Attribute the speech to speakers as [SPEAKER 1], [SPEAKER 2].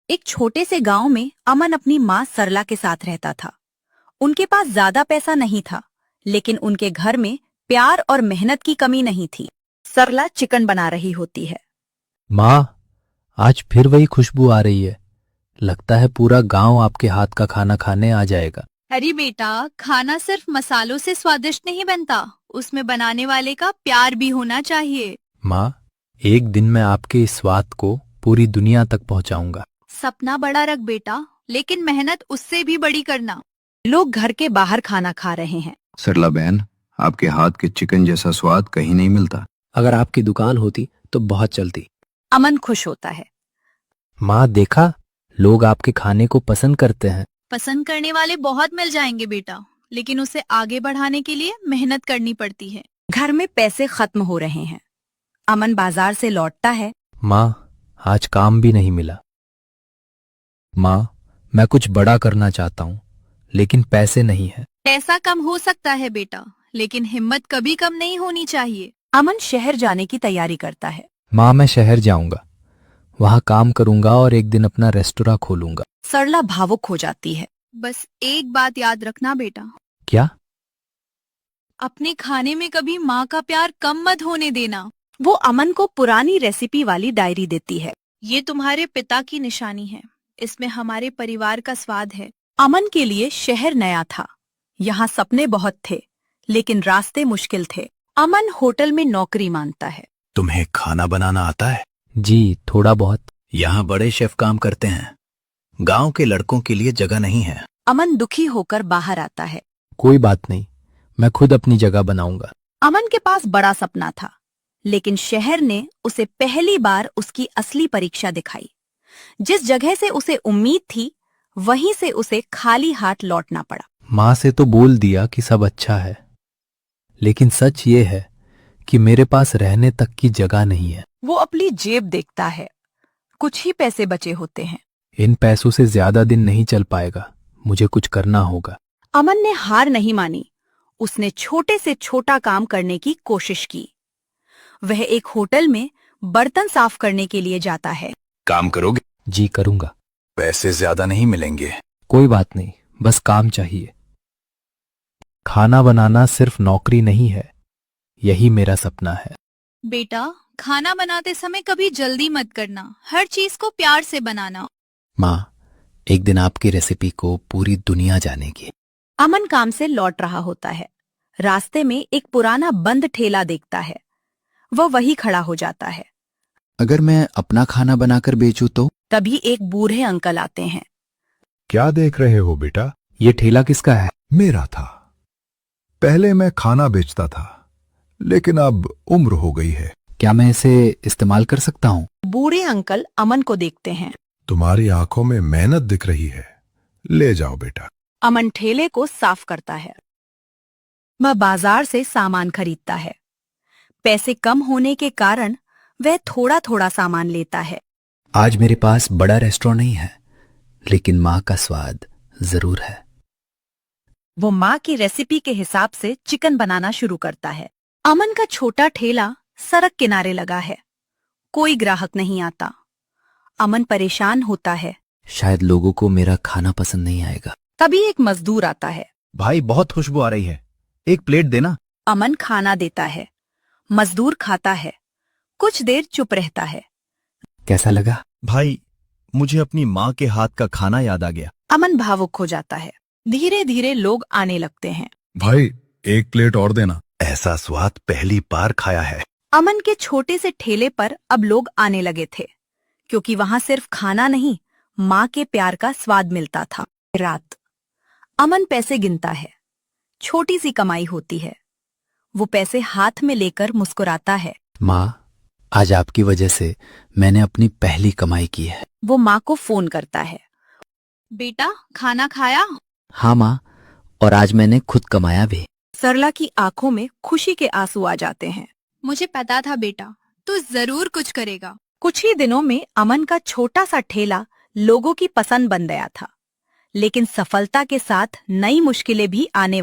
[SPEAKER 1] एक छोटे से गांव में अमन अपनी माँ सरला के साथ रहता था। उनके पास ज्यादा पैसा नहीं था, लेकिन उनके घर में प्यार और मेहनत की कमी नहीं थी। सरला चिकन बना रही होती है।
[SPEAKER 2] माँ, आज फिर वही खुशबू आ रही है। लगता है पूरा गांव आपके हाथ का खाना खाने आ जाएगा।
[SPEAKER 3] अरे बेटा, खाना सिर्फ मसालों से स्वादिष्ट नहीं बनता, उसमें बनाने वाले का प्यार भी होना चाहिए।
[SPEAKER 2] माँ, एक दिन मैं आपके इस स्वाद को पूरी दुनिया तक पहुंचाऊंगा।
[SPEAKER 3] सपना बड़ा रख बेटा, लेकिन मेहनत उससे भी बड़ी करना।
[SPEAKER 1] लोग घर के बाहर खाना खा रहे हैं।
[SPEAKER 4] सरला बहन, आपके हाथ के चिकन जैसा स्वाद कहीं नहीं मिलता।
[SPEAKER 5] अगर आपकी दुकान होती तो बहुत चलती।
[SPEAKER 1] अमन खुश होता है।
[SPEAKER 2] माँ, देखा, लोग आपके खाने को पसंद करते हैं।
[SPEAKER 3] पसंद करने वाले बहुत मिल जाएंगे बेटा, लेकिन उसे आगे बढ़ाने के लिए मेहनत करनी पड़ती है।
[SPEAKER 1] घर में पैसे खत्म हो रहे हैं। अमन बाजार से लौटता है।
[SPEAKER 2] माँ, आज काम भी नहीं मिला। माँ, मैं कुछ बड़ा करना चाहता हूँ, लेकिन पैसे नहीं है।
[SPEAKER 3] पैसा कम हो सकता है बेटा, लेकिन हिम्मत कभी कम नहीं होनी चाहिए।
[SPEAKER 1] अमन शहर जाने की तैयारी करता है।
[SPEAKER 2] माँ, मैं शहर जाऊंगा, वहाँ काम करूंगा और एक दिन अपना रेस्टोरेंट खोलूंगा।
[SPEAKER 1] सरला भावुक हो जाती है।
[SPEAKER 3] बस एक बात याद रखना बेटा,
[SPEAKER 2] क्या?
[SPEAKER 3] अपने खाने में कभी माँ का प्यार कम मत होने देना।
[SPEAKER 1] वो अमन को पुरानी रेसिपी वाली डायरी देती है।
[SPEAKER 3] ये तुम्हारे पिता की निशानी है, इसमें हमारे परिवार का स्वाद है।
[SPEAKER 1] अमन के लिए शहर नया था। यहाँ सपने बहुत थे, लेकिन रास्ते मुश्किल थे। अमन होटल में नौकरी मांगता है।
[SPEAKER 6] तुम्हें खाना बनाना आता है?
[SPEAKER 2] जी, थोड़ा बहुत।
[SPEAKER 6] यहाँ बड़े शेफ काम करते हैं, गांव के लड़कों के लिए जगह नहीं है।
[SPEAKER 1] अमन दुखी होकर बाहर आता है।
[SPEAKER 2] कोई बात नहीं, मैं खुद अपनी जगह बनाऊंगा।
[SPEAKER 1] अमन के पास बड़ा सपना था, लेकिन शहर ने उसे पहली बार उसकी असली परीक्षा दिखाई। जिस जगह से उसे उम्मीद थी, वहीं से उसे खाली हाथ लौटना पड़ा।
[SPEAKER 2] माँ से तो बोल दिया कि सब अच्छा है, लेकिन सच ये है कि मेरे पास रहने तक की जगह नहीं है।
[SPEAKER 1] वो अपनी जेब देखता है। कुछ ही पैसे बचे होते हैं।
[SPEAKER 2] इन पैसों से ज्यादा दिन नहीं चल पाएगा, मुझे कुछ करना होगा।
[SPEAKER 1] अमन ने हार नहीं मानी। उसने छोटे से छोटा काम करने की कोशिश की। वह एक होटल में बर्तन साफ करने के लिए जाता है।
[SPEAKER 6] काम करोगे?
[SPEAKER 2] जी, करूंगा।
[SPEAKER 6] पैसे ज्यादा नहीं मिलेंगे।
[SPEAKER 2] कोई बात नहीं, बस काम चाहिए। खाना बनाना सिर्फ नौकरी नहीं है, यही मेरा सपना है।
[SPEAKER 3] बेटा, खाना बनाते समय कभी जल्दी मत करना, हर चीज को प्यार से बनाना।
[SPEAKER 6] माँ, एक दिन आपकी रेसिपी को पूरी दुनिया जानेगी।
[SPEAKER 1] अमन काम से लौट रहा होता है। रास्ते में एक पुराना बंद ठेला देखता है। वह वही खड़ा हो जाता है।
[SPEAKER 6] अगर मैं अपना खाना बनाकर बेचूं तो?
[SPEAKER 1] तभी एक बूढ़े अंकल आते हैं।
[SPEAKER 7] क्या देख रहे हो बेटा?
[SPEAKER 2] ये ठेला किसका है?
[SPEAKER 7] मेरा था। पहले मैं खाना बेचता था, लेकिन अब उम्र हो गई है।
[SPEAKER 6] क्या मैं इसे इस्तेमाल कर सकता हूँ?
[SPEAKER 1] बूढ़े अंकल अमन को देखते हैं।
[SPEAKER 7] तुम्हारी आंखों में मेहनत दिख रही है, ले जाओ बेटा।
[SPEAKER 1] अमन ठेले को साफ करता है। वह बाजार से सामान खरीदता है। पैसे कम होने के कारण वह थोड़ा थोड़ा सामान लेता है।
[SPEAKER 6] आज मेरे पास बड़ा रेस्टोरेंट नहीं है, लेकिन माँ का स्वाद जरूर है।
[SPEAKER 1] वो माँ की रेसिपी के हिसाब से चिकन बनाना शुरू करता है। अमन का छोटा ठेला सड़क किनारे लगा है। कोई ग्राहक नहीं आता। अमन परेशान होता है।
[SPEAKER 6] शायद लोगों को मेरा खाना पसंद नहीं आएगा।
[SPEAKER 1] तभी एक मजदूर आता है।
[SPEAKER 6] भाई, बहुत खुशबू आ रही है, एक प्लेट देना।
[SPEAKER 1] अमन खाना देता है। मजदूर खाता है। कुछ देर चुप रहता है।
[SPEAKER 6] कैसा लगा?
[SPEAKER 8] भाई, मुझे अपनी माँ के हाथ का खाना याद आ गया।
[SPEAKER 1] अमन भावुक हो जाता है। धीरे धीरे लोग आने लगते हैं।
[SPEAKER 7] भाई, एक प्लेट और देना।
[SPEAKER 8] ऐसा स्वाद पहली बार खाया है।
[SPEAKER 1] अमन के छोटे से ठेले पर अब लोग आने लगे थे, क्योंकि वहां सिर्फ खाना नहीं, माँ के प्यार का स्वाद मिलता था। रात अमन पैसे गिनता है। छोटी सी कमाई होती है। वो पैसे हाथ में लेकर मुस्कुराता है।
[SPEAKER 6] माँ, आज आपकी वजह से मैंने अपनी पहली कमाई की है।
[SPEAKER 1] वो माँ को फोन करता है।
[SPEAKER 3] बेटा, खाना खाया?
[SPEAKER 6] हाँ माँ, और आज मैंने खुद कमाया भी।
[SPEAKER 1] सरला की आंखों में खुशी के आंसू आ जाते हैं।
[SPEAKER 3] मुझे पता था बेटा, तू जरूर कुछ करेगा।
[SPEAKER 1] कुछ ही दिनों में अमन का छोटा सा ठेला लोगों की पसंद बन गया था, लेकिन सफलता के साथ नई मुश्किलें भी आने